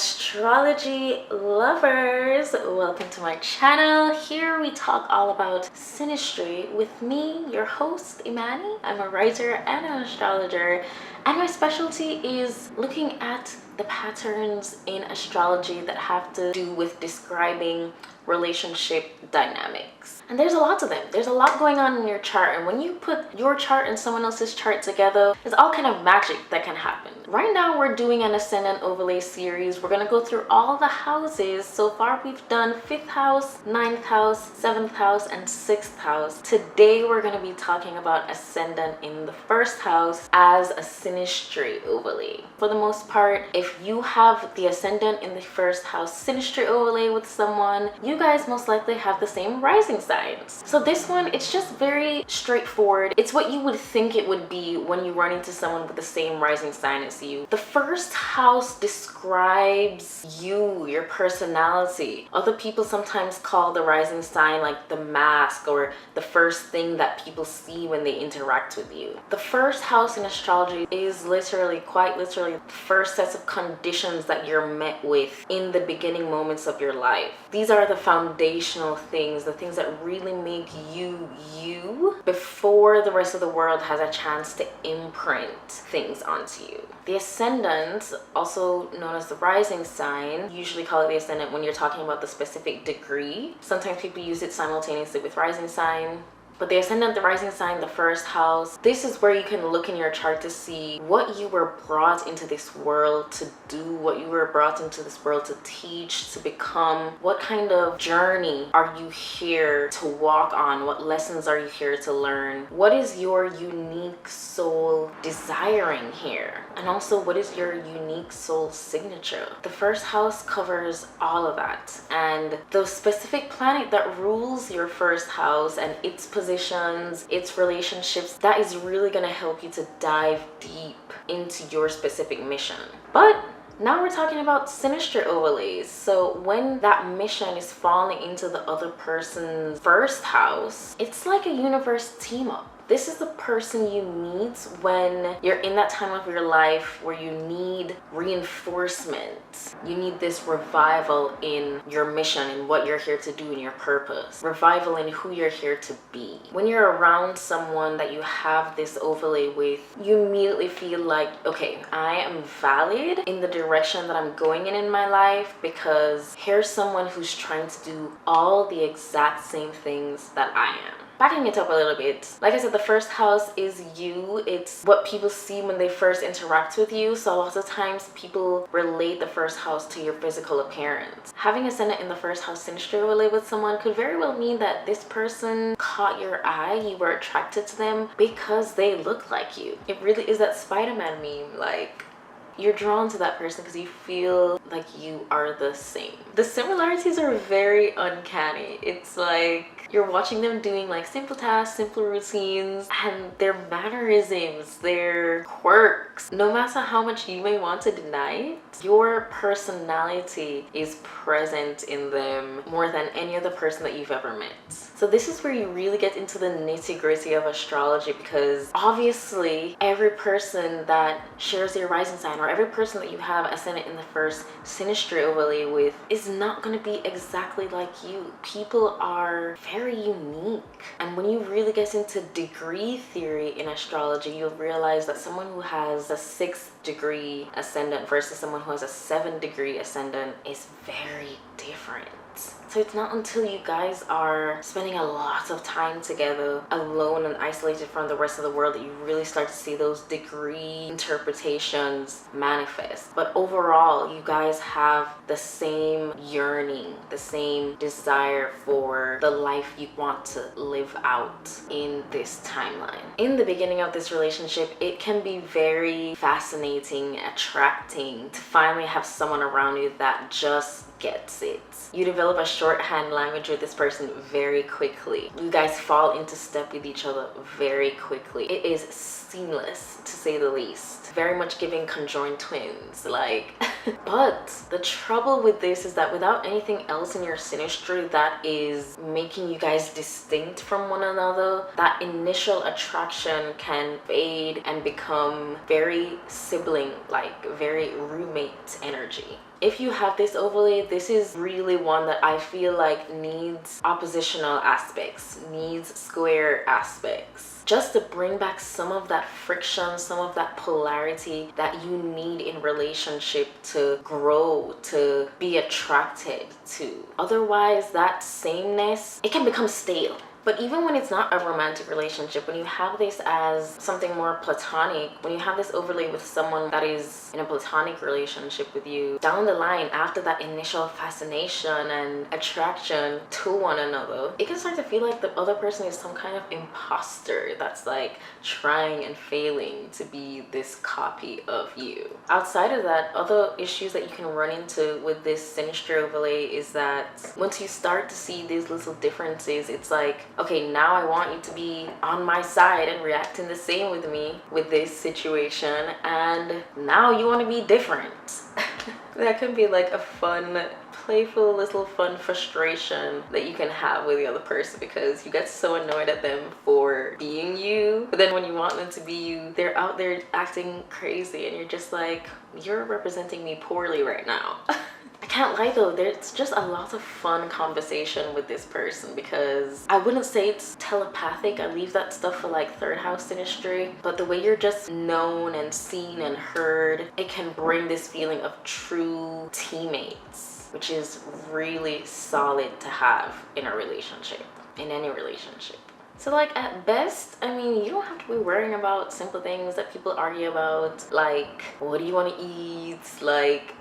Astrology lovers, welcome to my channel. Here we talk all about synastry with me, your host Imani. I'm a writer and an astrologer, and my specialty is looking at the patterns in astrology that have to do with describing relationship dynamics. And there's a lot of them. There's a lot going on in your chart, and when you put your chart and someone else's chart together, there's all kind of magic that can happen. Right now we're doing an ascendant overlay series. We're going to go through all the houses. So far we've done 5th house, 9th house, 7th house, and 6th house. Today we're going to be talking about ascendant in the 1st house as a synastry overlay. For the most part, if you have the ascendant in the 1st house synastry overlay with someone, you guys most likely have the same rising signs. So this one, it's just very straightforward. It's what you would think it would be when you run into someone with the same rising sign as you. The 1st house describes you, your personality. Other people sometimes call the rising sign like the mask, or the first thing that people see when they interact with you. The 1st house in astrology is literally, quite literally, the first sets of conditions that you're met with in the beginning moments of your life. These are the foundational things, the things that really make you you before the rest of the world has a chance to imprint things onto you. The ascendant, also known as the rising sign, usually call it the ascendant when you're talking about the specific degree. Sometimes people use it simultaneously with rising sign. But the ascendant, the rising sign, the 1st house, this is where you can look in your chart to see what you were brought into this world to do, what you were brought into this world to teach, to become. What kind of journey are you here to walk on? What lessons are you here to learn? What is your unique soul desiring here? And also, what is your unique soul signature? The 1st house covers all of that. And the specific planet that rules your 1st house and its position, its relationships, that is really going to help you to dive deep into your specific mission. But now we're talking about synastry overlays. So when that mission is falling into the other person's 1st house, it's like a universe team up. This is the person you meet when you're in that time of your life where you need reinforcement. You need this revival in your mission and what you're here to do and your purpose. Revival in who you're here to be. When you're around someone that you have this overlay with, you immediately feel like, okay, I am valid in the direction that I'm going in my life, because here's someone who's trying to do all the exact same things that I am. Backing it up a little bit, like I said, the 1st house is you. It's what people see when they first interact with you. So lots of times people relate the 1st house to your physical appearance. Having ascendant in the 1st house synastry overlay with someone could very well mean that this person caught your eye, you were attracted to them because they look like you. It really is that Spider-Man meme, like, you're drawn to that person because you feel like you are the same. The similarities are very uncanny. It's like you're watching them doing like simple tasks, simple routines, and their mannerisms, their quirks, no matter how much you may want to deny it, your personality is present in them more than any other person that you've ever met. So this is where you really get into the nitty-gritty of astrology, because obviously every person that shares your rising sign, or every person that you have ascendant in the 1st synastry overlay with, is not going to be exactly like you. People are very unique. And when you really get into degree theory in astrology, you'll realize that someone who has a 6th degree ascendant versus someone who has a 7th degree ascendant is very different. So it's not until you guys are spending a lot of time together, alone and isolated from the rest of the world, that you really start to see those degree interpretations manifest. But overall, you guys have the same yearning, the same desire for the life you want to live out in this timeline. In the beginning of this relationship, it can be very fascinating, attracting to finally have someone around you that just gets it. You develop a shorthand language with this person very quickly. You guys fall into step with each other very quickly. It is seamless, to say the least. Very much giving conjoined twins, like. But the trouble with this is that without anything else in your synastry that is making you guys distinct from one another, that initial attraction can fade and become very sibling-like, very roommate energy. If you have this overlay, this is really one that I feel like needs oppositional aspects, needs square aspects, just to bring back some of that friction, some of that polarity that you need in relationship to grow, to be attracted to. Otherwise, that sameness, it can become stale. But even when it's not a romantic relationship, when you have this as something more platonic, when you have this overlay with someone that is in a platonic relationship with you, down the line, after that initial fascination and attraction to one another, it can start to feel like the other person is some kind of imposter that's like trying and failing to be this copy of you. Outside of that, other issues that you can run into with this synastry overlay is that once you start to see these little differences, it's like, okay, now I want you to be on my side and reacting the same with me with this situation, and now you want to be different. That can be like a fun, playful little fun frustration that you can have with the other person, because you get so annoyed at them for being you, but then when you want them to be you, they're out there acting crazy and you're just like, you're representing me poorly right now. I can't lie though, there's just a lot of fun conversation with this person, because I wouldn't say it's telepathic, I leave that stuff for like third house synastry, but the way you're just known and seen and heard, it can bring this feeling of true teammates, which is really solid to have in a relationship, in any relationship. So like at best, I mean, you don't have to be worrying about simple things that people argue about, like what do you want to eat, like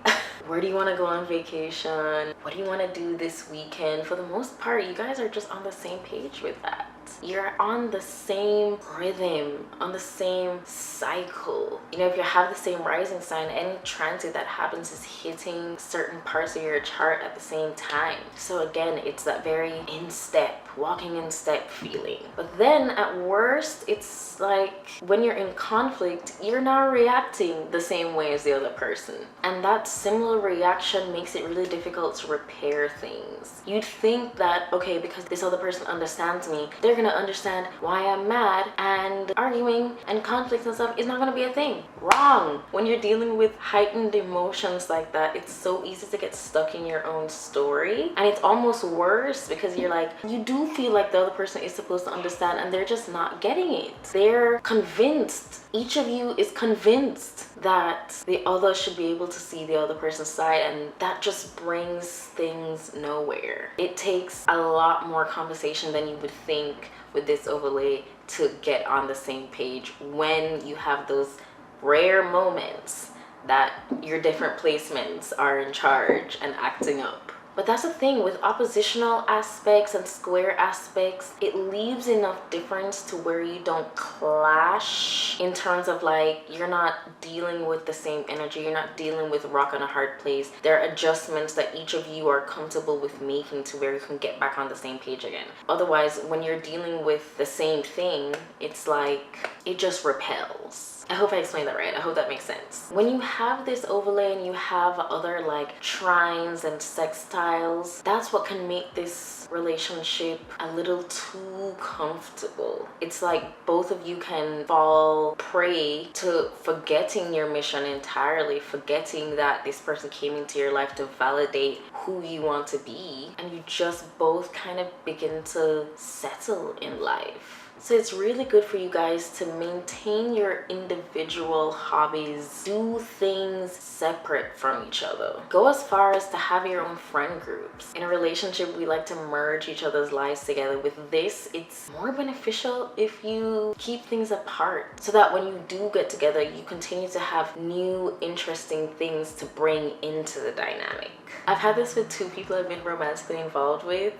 where do you want to go on vacation, what do you want to do this weekend. For the most part, you guys are just on the same page with that. You're on the same rhythm, on the same cycle. You know, if you have the same rising sign, any transit that happens is hitting certain parts of your chart at the same time. So again, it's that very in step, walking in step feeling. But then at worst, it's like when you're in conflict, you're not reacting the same way as the other person. And that similar reaction makes it really difficult to repair things. You'd think that, okay, because this other person understands me, they're gonna understand why I'm mad, and arguing and conflict and stuff is not gonna be a thing. Wrong. When you're dealing with heightened emotions like that, it's so easy to get stuck in your own story, and it's almost worse because you're like, you do feel like the other person is supposed to understand and they're just not getting it. They're convinced, each of you is convinced that the other should be able to see the other person's side, and that just brings things nowhere. It takes a lot more conversation than you would think with this overlay to get on the same page when you have those rare moments that your different placements are in charge and acting up. But that's the thing with oppositional aspects and square aspects, it leaves enough difference to where you don't clash in terms of like, you're not dealing with the same energy, you're not dealing with rock on a hard place. There are adjustments that each of you are comfortable with making to where you can get back on the same page again. Otherwise, when you're dealing with the same thing, it's like, it just repels. I hope I explained that right. I hope that makes sense. When you have this overlay and you have other like trines and sextiles, that's what can make this relationship a little too comfortable. It's like both of you can fall prey to forgetting your mission entirely, forgetting that this person came into your life to validate who you want to be, and you just both kind of begin to settle in life. So it's really good for you guys to maintain your individual hobbies, do things separate from each other. Go as far as to have your own friend groups. In a relationship, we like to merge each other's lives together. With this, it's more beneficial if you keep things apart, so that when you do get together, you continue to have new, interesting things to bring into the dynamic. I've had this with 2 people I've been romantically involved with.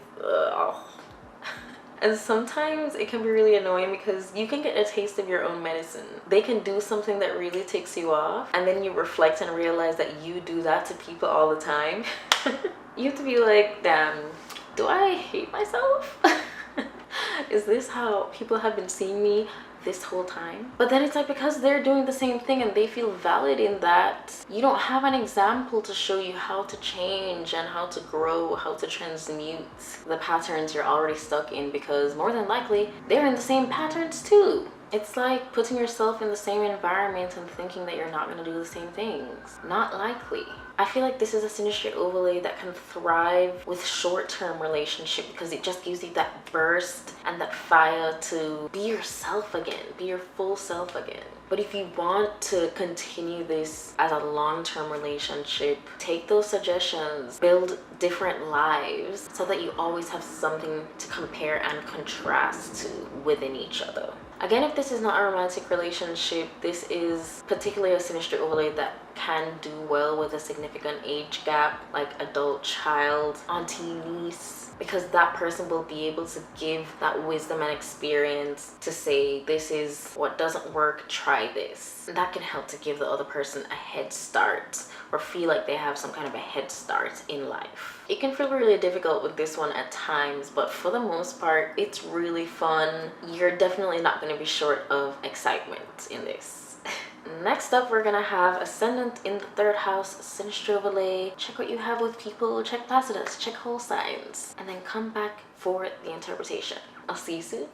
And sometimes it can be really annoying because you can get a taste of your own medicine. They can do something that really ticks you off, and then you reflect and realize that you do that to people all the time. You have to be like, damn, do I hate myself? Is this how people have been seeing me this whole time? But then it's like, because they're doing the same thing and they feel valid in that, you don't have an example to show you how to change and how to grow, how to transmute the patterns you're already stuck in, because more than likely they're in the same patterns too. It's like putting yourself in the same environment and thinking that you're not going to do the same things. Not likely. I feel like this is a synastry overlay that can thrive with short-term relationship because it just gives you that burst and that fire to be yourself again, be your full self again. But if you want to continue this as a long-term relationship, take those suggestions, build different lives so that you always have something to compare and contrast to within each other. Again, if this is not a romantic relationship, this is particularly a synastry overlay that can do well with a significant age gap, like adult, child, auntie, niece, because that person will be able to give that wisdom and experience to say, this is what doesn't work, try this. And that can help to give the other person a head start or feel like they have some kind of a head start in life. It can feel really difficult with this one at times, but for the most part, it's really fun. You're definitely not going to be short of excitement in this. Next up, we're gonna have Ascendant in the 3rd house, synastry overlay. Check what you have with people, check placidus, check whole signs, and then come back for the interpretation. I'll see you soon.